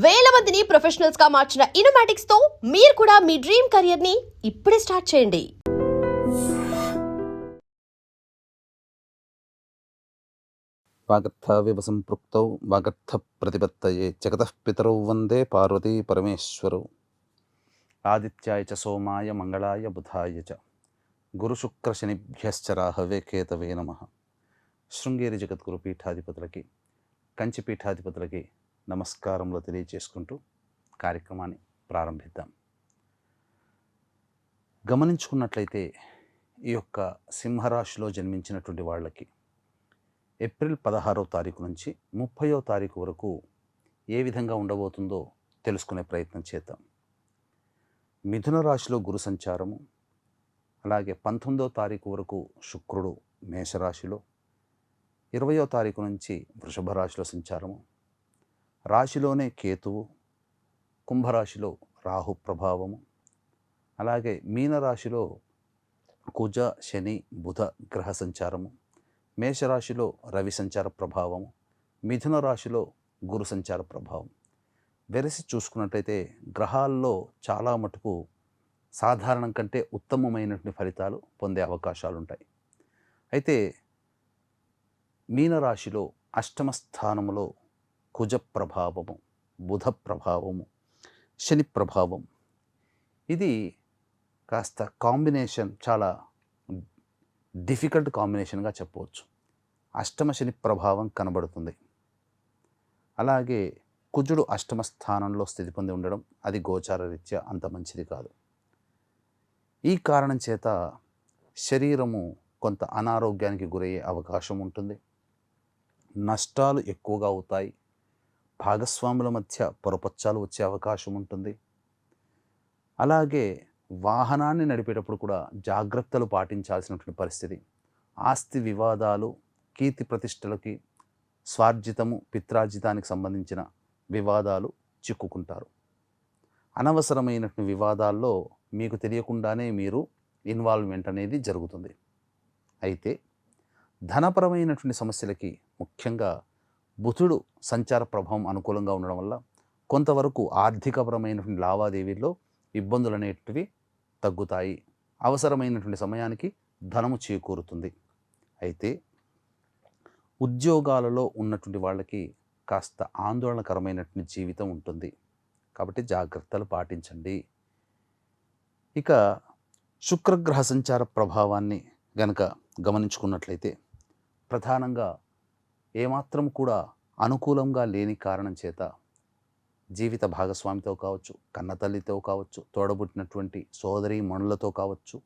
వేల మందిని ప్రొఫెషనల్స్ గా మార్చిన ఇనోమాటిక్స్ తో మీరు కూడా మీ డ్రీమ్ కెరియర్ ని ఇప్పుడే స్టార్ట్ చేయండి. వాగర్థావివ సంపృక్తౌ వాగర్థ ప్రతిపత్తయే జగతః పితరౌ వందే పార్వతీ పరమేశ్వరౌ. ఆదిత్యాయ చ సోమాయ మంగళాయ బుధాయ చ గురుశుక్రశనిభ్యశ్చ రాహవే కేతవే నమః. శృంగేరి జగద్గురు పీఠాధిపతులకి, కంచి పీఠాధిపతులకి నమస్కారములు తెలియజేసుకుంటూ కార్యక్రమాన్ని ప్రారంభిద్దాం. గమనించుకున్నట్లయితే ఈ యొక్క సింహరాశిలో జన్మించినటువంటి వాళ్ళకి ఏప్రిల్ 16వ తారీఖు నుంచి 30వ తారీఖు వరకు ఏ విధంగా ఉండబోతుందో తెలుసుకునే ప్రయత్నం చేద్దాం. మిథున రాశిలో గురు సంచారము, అలాగే 19వ తారీఖు వరకు శుక్రుడు మేషరాశిలో, 20వ తారీఖు నుంచి వృషభ రాశిలో సంచారము, రాశిలోనే కేతువు, కుంభరాశిలో రాహు ప్రభావము, అలాగే మీనరాశిలో కుజ శని బుధ గ్రహ సంచారము, మేషరాశిలో రవి సంచార ప్రభావము, మిథున రాశిలో గురు సంచార ప్రభావం. వెరసి చూసుకున్నట్లయితే గ్రహాల్లో చాలా మటుకు సాధారణం కంటే ఉత్తమమైనటువంటి ఫలితాలు పొందే అవకాశాలు ఉంటాయి. అయితే మీనరాశిలో అష్టమ స్థానములో కుజ ప్రభావము, బుధ ప్రభావము, శని ప్రభావం, ఇది కాస్త కాంబినేషన్ చాలా డిఫికల్ట్ కాంబినేషన్గా చెప్పవచ్చు. అష్టమ శని ప్రభావం కనబడుతుంది. అలాగే కుజుడు అష్టమ స్థానంలో స్థితి పొంది ఉండడం అది గోచార రీత్యా అంత మంచిది కాదు. ఈ కారణం చేత శరీరము కొంత అనారోగ్యానికి గురయ్యే అవకాశం ఉంటుంది. నష్టాలు ఎక్కువగా అవుతాయి. భాగస్వాముల మధ్య పొరపచ్చాలు వచ్చే అవకాశం ఉంటుంది. అలాగే వాహనాన్ని నడిపేటప్పుడు కూడా జాగ్రత్తలు పాటించాల్సినటువంటి పరిస్థితి. ఆస్తి వివాదాలు, కీర్తి ప్రతిష్టలకి, స్వార్జితము పిత్రార్జితానికి సంబంధించిన వివాదాలు చిక్కుకుంటారు. అనవసరమైనటువంటి వివాదాల్లో మీకు తెలియకుండానే మీరు ఇన్వాల్వ్మెంట్ అనేది జరుగుతుంది. అయితే ధనపరమైనటువంటి సమస్యలకి ముఖ్యంగా బుధుడు సంచార ప్రభావం అనుకూలంగా ఉండడం వల్ల కొంతవరకు ఆర్థికపరమైనటువంటి లావాదేవీల్లో ఇబ్బందులు అనేటివి తగ్గుతాయి. అవసరమైనటువంటి సమయానికి ధనము చేకూరుతుంది. అయితే ఉద్యోగాలలో ఉన్నటువంటి వాళ్ళకి కాస్త ఆందోళనకరమైనటువంటి జీవితం ఉంటుంది. కాబట్టి జాగ్రత్తలు పాటించండి. ఇక శుక్రగ్రహ సంచార ప్రభావాన్ని గనక గమనించుకున్నట్లయితే ప్రధానంగా ఏమాత్రం కూడా అనుకూలంగా లేని కారణం చేత జీవిత భాగస్వామితో కావచ్చు, కన్నతల్లితో కావచ్చు, తోడబుట్టినటువంటి సోదరి మణులతో కావచ్చు,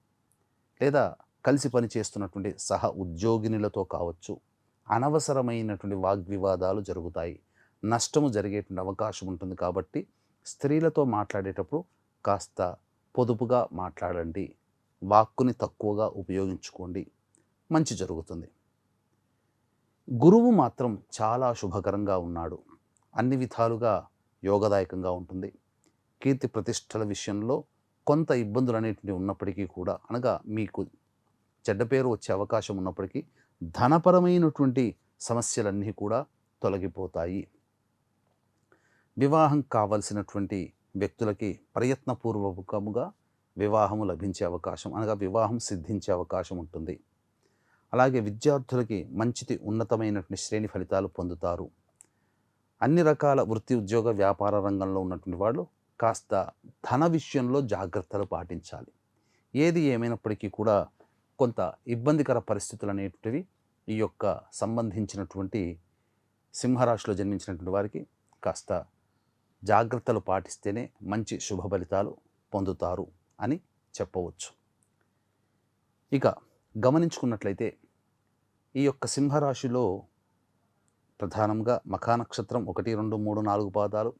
లేదా కలిసి పనిచేస్తున్నటువంటి సహ ఉద్యోగినులతో కావచ్చు, అనవసరమైనటువంటి వాగ్వివాదాలు జరుగుతాయి. నష్టము జరిగేటువంటి అవకాశం ఉంటుంది. కాబట్టి స్త్రీలతో మాట్లాడేటప్పుడు కాస్త పొదుపుగా మాట్లాడండి. వాక్కుని తక్కువగా ఉపయోగించుకోండి. మంచి జరుగుతుంది. గురువు మాత్రం చాలా శుభకరంగా ఉన్నాడు. అన్ని విధాలుగా యోగదాయకంగా ఉంటుంది. కీర్తి ప్రతిష్టల విషయంలో కొంత ఇబ్బందులు అనేటివి ఉన్నప్పటికీ కూడా, అనగా మీకు చెడ్డ పేరు వచ్చే అవకాశం ఉన్నప్పటికీ ధనపరమైనటువంటి సమస్యలన్నీ కూడా తొలగిపోతాయి. వివాహం కావలసినటువంటి వ్యక్తులకి ప్రయత్నపూర్వకముగా వివాహము లభించే అవకాశం, అనగా వివాహం సిద్ధించే అవకాశం ఉంటుంది. అలాగే విద్యార్థులకి మంచిది ఉన్నతమైనటువంటి శ్రేణి ఫలితాలు పొందుతారు. అన్ని రకాల వృత్తి ఉద్యోగ వ్యాపార రంగంలో ఉన్నటువంటి వాళ్ళు కాస్త ధన విషయంలో జాగ్రత్తలు పాటించాలి. ఏది ఏమైనప్పటికీ కూడా కొంత ఇబ్బందికర పరిస్థితులు అనేటివి ఈ యొక్క సంబంధించినటువంటి సింహరాశిలో జన్మించినటువంటి వారికి కాస్త జాగ్రత్తలు పాటిస్తేనే మంచి శుభ ఫలితాలు పొందుతారు అని చెప్పవచ్చు. ఇక గమనించుకున్నట్లయితే ఈ యొక్క సింహరాశిలో ప్రధానంగా మఖా నక్షత్రం 1, 2, 3, 4 పాదాలు,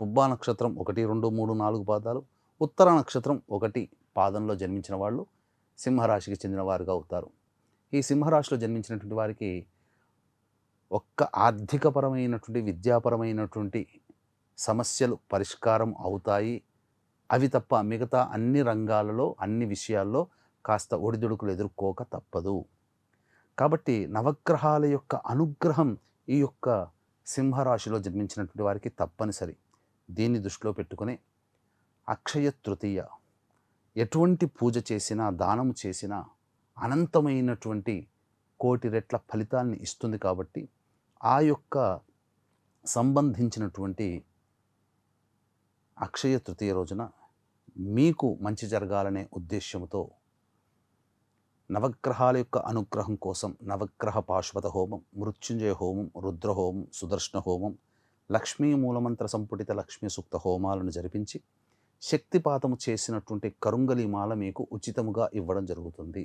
పుబ్బా నక్షత్రం 1, 2, 3, 4 పాదాలు, ఉత్తర నక్షత్రం 1 పాదంలో జన్మించిన వాళ్ళు సింహరాశికి చెందిన వారుగా అవుతారు. ఈ సింహరాశిలో జన్మించినటువంటి వారికి ఒక్క ఆర్థికపరమైనటువంటి విద్యాపరమైనటువంటి సమస్యలు పరిష్కారం అవుతాయి. అవి తప్ప మిగతా అన్ని రంగాలలో అన్ని విషయాల్లో కాస్త ఒడిదుడుకులు ఎదుర్కోక తప్పదు. కాబట్టి నవగ్రహాల యొక్క అనుగ్రహం ఈ యొక్క సింహరాశిలో జన్మించినటువంటి వారికి తప్పనిసరి. దీన్ని దృష్టిలో పెట్టుకుని అక్షయ తృతీయ ఎటువంటి పూజ చేసినా దానము చేసినా అనంతమైనటువంటి కోటి రెట్ల ఫలితాన్ని ఇస్తుంది. కాబట్టి ఆ యొక్క సంబంధించినటువంటి అక్షయ తృతీయ రోజున మీకు మంచి జరగాలనే ఉద్దేశ్యంతో నవగ్రహాల యొక్క అనుగ్రహం కోసం నవగ్రహ పాశుపత హోమం, మృత్యుంజయ హోమం, రుద్రహోమం, సుదర్శన హోమం, లక్ష్మీ మూలమంత్ర సంపుటిత లక్ష్మీ సూక్త హోమాలను జరిపించి శక్తిపాతము చేసినటువంటి కరుంగలి మాల మీకు ఉచితముగా ఇవ్వడం జరుగుతుంది.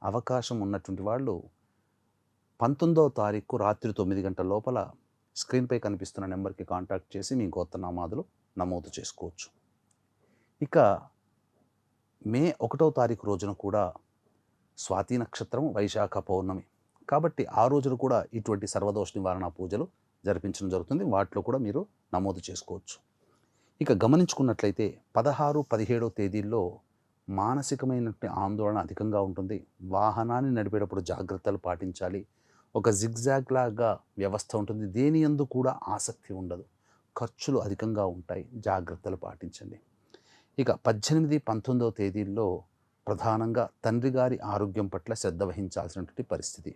అవకాశం ఉన్నటువంటి వాళ్ళు 19వ తారీఖు రాత్రి 9 గంటల లోపల స్క్రీన్పై కనిపిస్తున్న నెంబర్కి కాంటాక్ట్ చేసి మీ గోత్రనామాదులు నమోదు చేసుకోవచ్చు. ఇక మే 1వ తారీఖు రోజున కూడా స్వాతి నక్షత్రం, వైశాఖ పౌర్ణమి కాబట్టి ఆ రోజున కూడా ఇటువంటి సర్వదోష నివారణ పూజలు జరిపించడం జరుగుతుంది. వాటిలో కూడా మీరు నమోదు చేసుకోవచ్చు. ఇక గమనించుకున్నట్లయితే 16, 17వ తేదీల్లో మానసికమైనటువంటి ఆందోళన అధికంగా ఉంటుంది. వాహనాన్ని నడిపేటప్పుడు జాగ్రత్తలు పాటించాలి. ఒక జిగ్జాగ్ లాగా వ్యవస్థ ఉంటుంది. దేని యందు కూడా ఆసక్తి ఉండదు. ఖర్చులు అధికంగా ఉంటాయి. జాగ్రత్తలు పాటించండి. ఇక 18, 19వ తేదీల్లో ప్రధానంగా తండ్రి గారి ఆరోగ్యం పట్ల శ్రద్ధ వహించాల్సినటువంటి పరిస్థితి.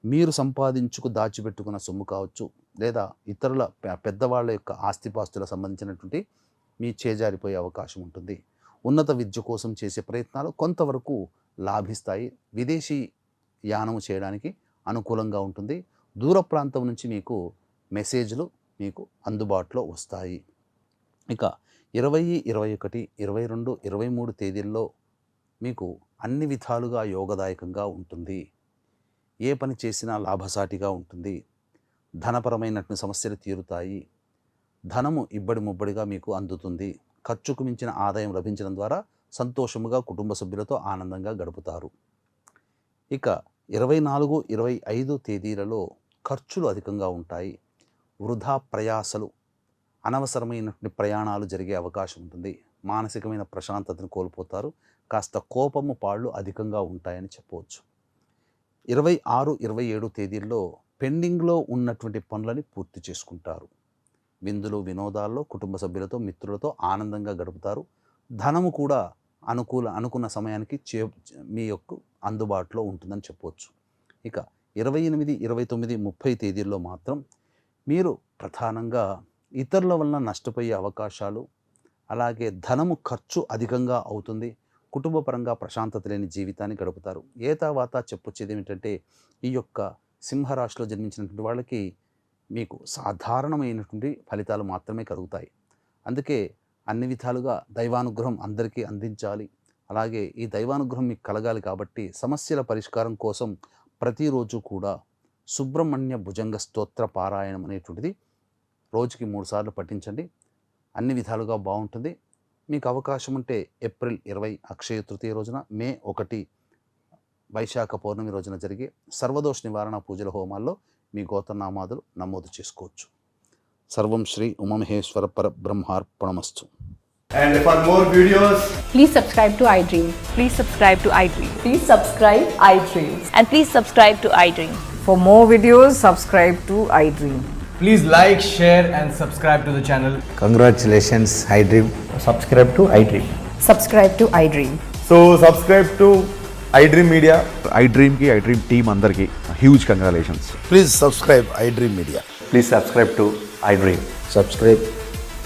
మీరు సంపాదించుకు దాచిపెట్టుకున్న సొమ్ము కావచ్చు, లేదా ఇతరుల పెద్దవాళ్ళ యొక్క ఆస్తిపాస్తులకు సంబంధించినటువంటి మీ చేజారిపోయే అవకాశం ఉంటుంది. ఉన్నత విద్య కోసం చేసే ప్రయత్నాలు కొంతవరకు లాభిస్తాయి. విదేశీ యానము చేయడానికి అనుకూలంగా ఉంటుంది. దూర ప్రాంతం నుంచి మీకు మెసేజ్లు మీకు అందుబాటులో వస్తాయి. ఇక 20, 21, 22, 23 తేదీల్లో మీకు అన్ని విధాలుగా యోగదాయకంగా ఉంటుంది. ఏ పని చేసినా లాభసాటిగా ఉంటుంది. ధనపరమైనటువంటి సమస్యలు తీరుతాయి. ధనము ఇబ్బడి ముబ్బడిగా మీకు అందుతుంది. ఖర్చుకు మించిన ఆదాయం లభించడం ద్వారా సంతోషముగా కుటుంబ సభ్యులతో ఆనందంగా గడుపుతారు. ఇక 24, 25 తేదీలలో ఖర్చులు అధికంగా ఉంటాయి. వృధా ప్రయాసలు, అనవసరమైనటువంటి ప్రయాణాలు జరిగే అవకాశం ఉంటుంది. మానసికమైన ప్రశాంతతను కోల్పోతారు. కాస్త కోపము పాళ్ళు అధికంగా ఉంటాయని చెప్పవచ్చు. 26, 27 తేదీల్లో పెండింగ్లో ఉన్నటువంటి పనులని పూర్తి చేసుకుంటారు. విందులు వినోదాల్లో కుటుంబ సభ్యులతో మిత్రులతో ఆనందంగా గడుపుతారు. ధనము కూడా అనుకున్న సమయానికి మీ యొక్క అందుబాటులో ఉంటుందని చెప్పవచ్చు. ఇక 28, 29, 30 తేదీల్లో మాత్రం మీరు ప్రధానంగా ఇతరుల వలన నష్టపోయే అవకాశాలు, అలాగే ధనము ఖర్చు అధికంగా అవుతుంది. కుటుంబపరంగా ప్రశాంతత లేని జీవితాన్ని గడుపుతారు. ఏతావాత చెప్పొచ్చేది ఏమిటంటే ఈ యొక్క సింహరాశిలో జన్మించినటువంటి వాళ్ళకి మీకు సాధారణమైనటువంటి ఫలితాలు మాత్రమే కలుగుతాయి. అందుకే అన్ని విధాలుగా దైవానుగ్రహం అందరికీ అందించాలి. అలాగే ఈ దైవానుగ్రహం మీకు కలగాలి కాబట్టి సమస్యల పరిష్కారం కోసం ప్రతిరోజు కూడా సుబ్రహ్మణ్య భుజంగ స్తోత్ర పారాయణం అనేటువంటిది రోజుకి 3 సార్లు పఠించండి. అన్ని విధాలుగా బాగుంటుంది. మీకు అవకాశం ఉంటే ఏప్రిల్ 20 అక్షయ తృతీయ రోజున, మే 1 వైశాఖ పౌర్ణమి రోజున జరిగే సర్వదోష నివారణ పూజల హోమాల్లో మీ గోత్రనామాదులు నమోదు చేసుకోవచ్చు. సర్వం Shri Umamaheshwara పరబ్రహ్మార్పణమస్తు. And for more videos, Please subscribe to iDream. Please subscribe to iDream. Please subscribe iDream. And please subscribe to iDream. For more videos, subscribe to iDream. please like, share and subscribe to the channel. Congratulations, iDream. Subscribe to iDream. Subscribe to iDream. So subscribe to iDream Media. iDream ki iDream team andarki huge congratulations. Please subscribe iDream Media. Please subscribe to iDream. Subscribe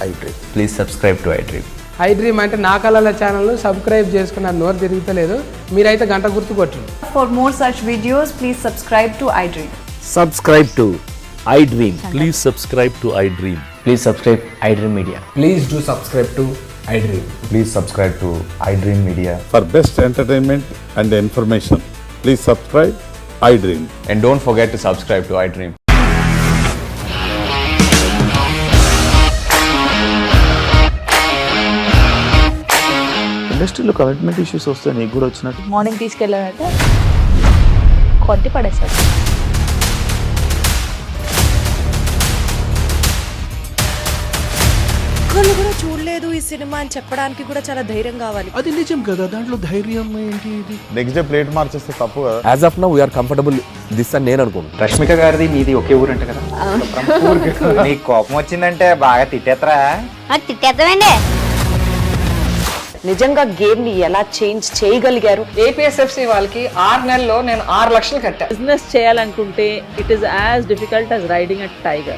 iDream. Please subscribe to iDream. iDream అంటే నా కళల channel subscribe చేసుకున్న నోరు తిరుగుతలేదు. మీరైతే గంట గుర్తు కొట్టండి. For more such videos, please subscribe to iDream. Subscribe to iDream. Please subscribe to iDream. Please subscribe iDream Media. Please do subscribe to iDream. Please subscribe to iDream Media. For best entertainment and information, please subscribe iDream. And don't forget to subscribe to iDream. ఇండస్ట్రీలో commitment issues వస్తే నీకు కూడా వచ్చినట్టు morning తీసుకెళ్ళాలంటే కొట్టి పడేసాడు. ఒక్కళ్ళు కూడా చూడలేదు ఈ సినిమా అని చెప్పడానికి కూడా చాలా ధైర్యం కావాలి. అది నిజం కదా, దాంట్లో ధైర్యం ఏంటి? ఇది నెక్స్ట్ డే ప్లేట్ మార్చేస్తే తప్పు కదా. As of now we are comfortable this అని నేను అనుకుంటున్నాను. రష్మిక గారిది మీది ఒకే ఊరు అంట కదా. నీకు కోపం వచ్చిందంటే బాగా తిట్టేత్తరా? తిట్టేద్దామండి. నిజంగా గేమ్ ని ఎలా చేంజ్ చేయగలిగారు? ఏపీఎస్ఎఫ్సి వాళ్ళకి 6 నెలల్లో నేను 6 లక్షలు కట్టా. బిజినెస్ చేయాలనుకుంటే it is as difficult as riding a tiger.